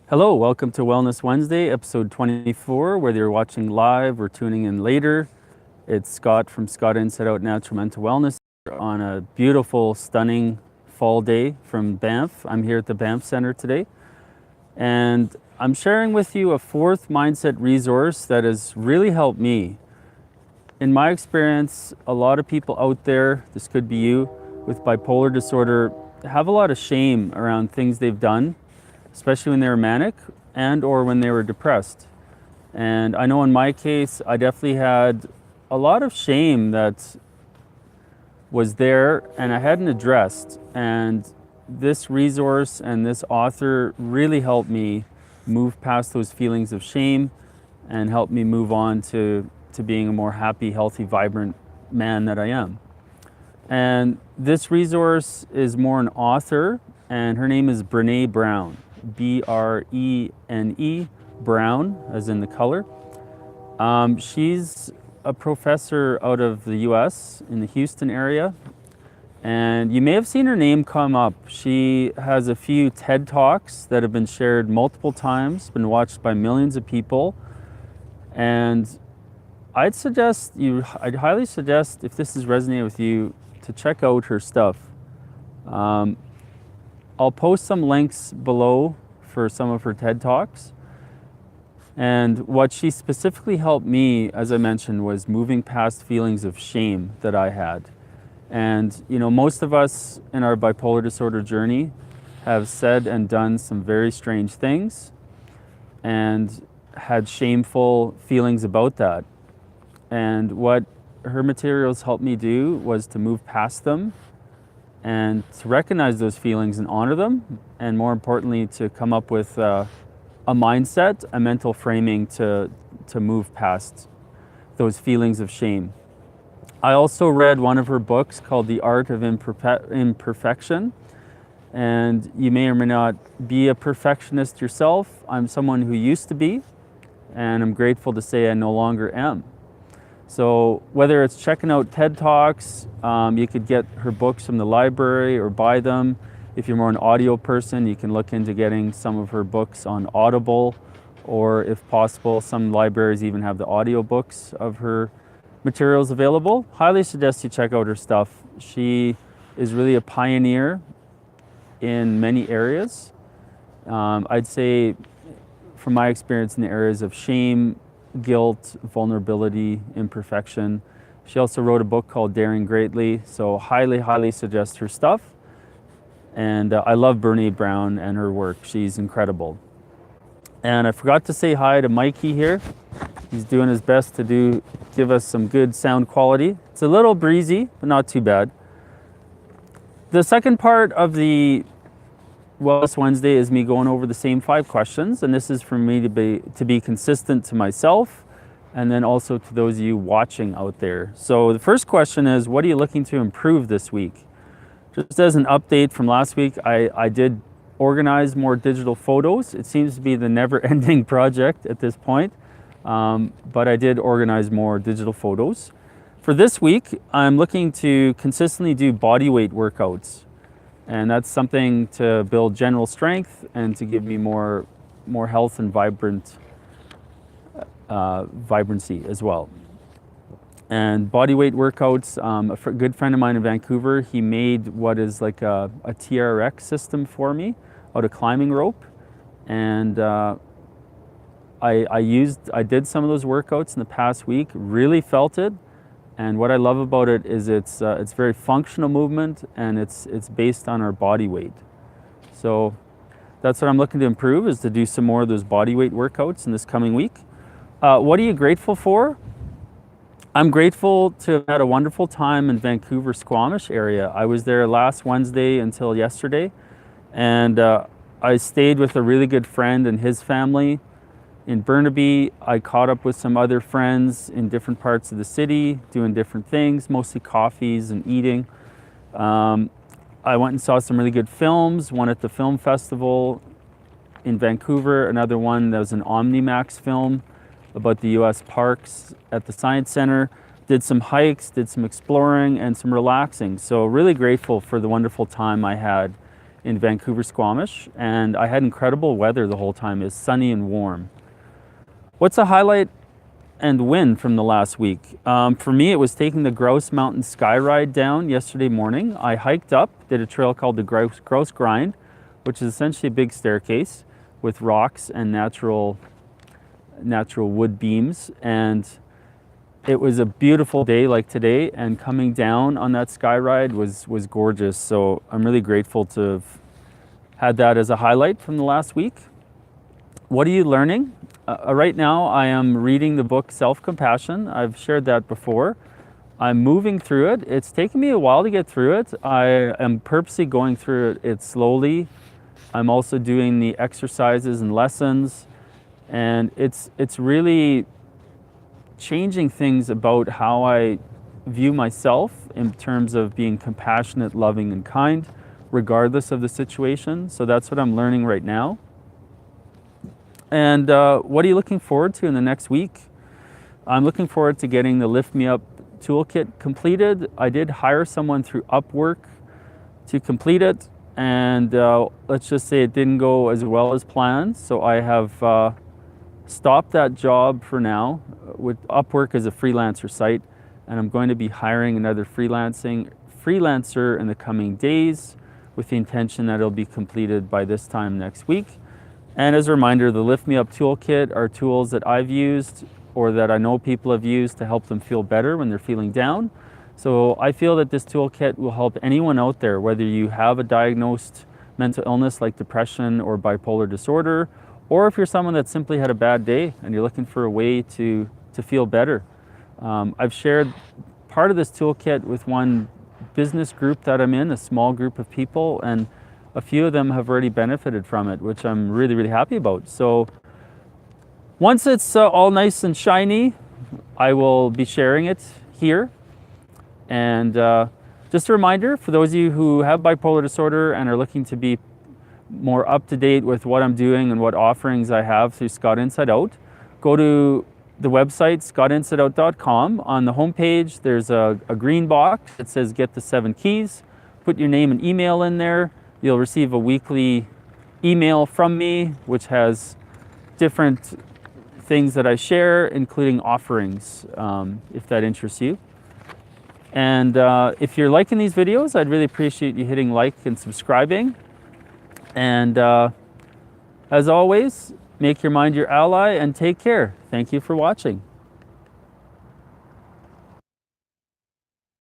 Hello, welcome to Wellness Wednesday, episode 24. Whether you're watching live or tuning in later, it's Scott from Scott Inside Out Natural Mental Wellness on a beautiful, stunning fall day from Banff. I'm here at the Banff Center today, and I'm sharing with you a fourth mindset resource that has really helped me. In my experience, a lot of people out there, this could be you, with bipolar disorder, have a lot of shame around things they've done, especially when they were manic and or when they were depressed. And I know in my case, I definitely had a lot of shame that was there and I hadn't addressed. And this resource and this author really helped me move past those feelings of shame and help me move on to being a more happy, healthy, vibrant man that I am. And this resource is more an author, and her name is Brene Brown. B-R-E-N-E, Brown, as in the color. She's a professor out of the US in the Houston area, and you may have seen her name come up. She has a few TED Talks that have been shared multiple times, been watched by millions of people, and I'd highly suggest, if this has resonated with you, to check out her stuff. I'll post some links below for some of her TED Talks. And what she specifically helped me, as I mentioned, was moving past feelings of shame that I had. And, you know, most of us in our bipolar disorder journey have said and done some very strange things and had shameful feelings about that. And what her materials helped me do was to move past them and to recognize those feelings and honor them, and more importantly, to come up with a mindset, a mental framing to move past those feelings of shame. I also read one of her books called The Art of Imperfection, and you may or may not be a perfectionist yourself. I'm someone who used to be, and I'm grateful to say I no longer am. So whether it's checking out TED Talks, you could get her books from the library or buy them. If you're more an audio person, you can look into getting some of her books on Audible, or if possible, some libraries even have the audio books of her materials available. Highly suggest you check out her stuff. She is really a pioneer in many areas. I'd say from my experience in the areas of shame, guilt, vulnerability, imperfection. She also wrote a book called Daring Greatly, so highly suggest her stuff. And I love Brene Brown and her work. She's incredible. And I forgot to say hi to Mikey here. He's doing his best to give us some good sound quality. It's a little breezy, but not too bad. The second part of the Wellness Wednesday is me going over the same 5 questions, and this is for me to be consistent to myself and then also to those of you watching out there. So the first question is, what are you looking to improve this week? Just as an update from last week, I did organize more digital photos. It seems to be the never-ending project at this point, but I did organize more digital photos. For this week, I'm looking to consistently do body weight workouts. And that's something to build general strength and to give me more health and vibrancy as well. And body weight workouts, a good friend of mine in Vancouver, he made what is like a TRX system for me out of climbing rope. And I did some of those workouts in the past week, really felt it. And what I love about it is it's very functional movement, and it's based on our body weight. So that's what I'm looking to improve, is to do some more of those body weight workouts in this coming week. What are you grateful for? I'm grateful to have had a wonderful time in Vancouver Squamish area. I was there last Wednesday until yesterday, and I stayed with a really good friend and his family. In Burnaby, I caught up with some other friends in different parts of the city, doing different things, mostly coffees and eating. I went and saw some really good films, one at the film festival in Vancouver, another one that was an OmniMax film about the US parks at the Science Center. Did some hikes, did some exploring and some relaxing. So really grateful for the wonderful time I had in Vancouver, Squamish, and I had incredible weather the whole time. It's sunny and warm. What's a highlight and win from the last week? For me, it was taking the Grouse Mountain Sky Ride down yesterday morning. I hiked up, did a trail called the Grouse Grind, which is essentially a big staircase with rocks and natural wood beams. And it was a beautiful day like today, and coming down on that sky ride was gorgeous. So I'm really grateful to have had that as a highlight from the last week. What are you learning? Right now I am reading the book Self-Compassion. I've shared that before. I'm moving through it. It's taken me a while to get through it. I am purposely going through it slowly. I'm also doing the exercises and lessons, and it's really changing things about how I view myself in terms of being compassionate, loving, and kind, regardless of the situation. So that's what I'm learning right now. And what are you looking forward to in the next week? I'm looking forward to getting the Lift Me Up toolkit completed. I did hire someone through Upwork to complete it, and let's just say it didn't go as well as planned. So I have stopped that job for now. With Upwork as a freelancer site, and I'm going to be hiring another freelancer in the coming days with the intention that it'll be completed by this time next week. And as a reminder, the Lift Me Up toolkit are tools that I've used or that I know people have used to help them feel better when they're feeling down. So I feel that this toolkit will help anyone out there, whether you have a diagnosed mental illness like depression or bipolar disorder, or if you're someone that simply had a bad day and you're looking for a way to feel better. I've shared part of this toolkit with one business group that I'm in, a small group of people, and a few of them have already benefited from it, which I'm really, really happy about. So once it's all nice and shiny, I will be sharing it here. And just a reminder, for those of you who have bipolar disorder and are looking to be more up to date with what I'm doing and what offerings I have through Scott Inside Out, go to the website scottinsideout.com. On the homepage, there's a green box that says Get the 7 Keys. Put your name and email in there. You'll receive a weekly email from me, which has different things that I share, including offerings, if that interests you. And if you're liking these videos, I'd really appreciate you hitting like and subscribing. And as always, make your mind your ally and take care. Thank you for watching.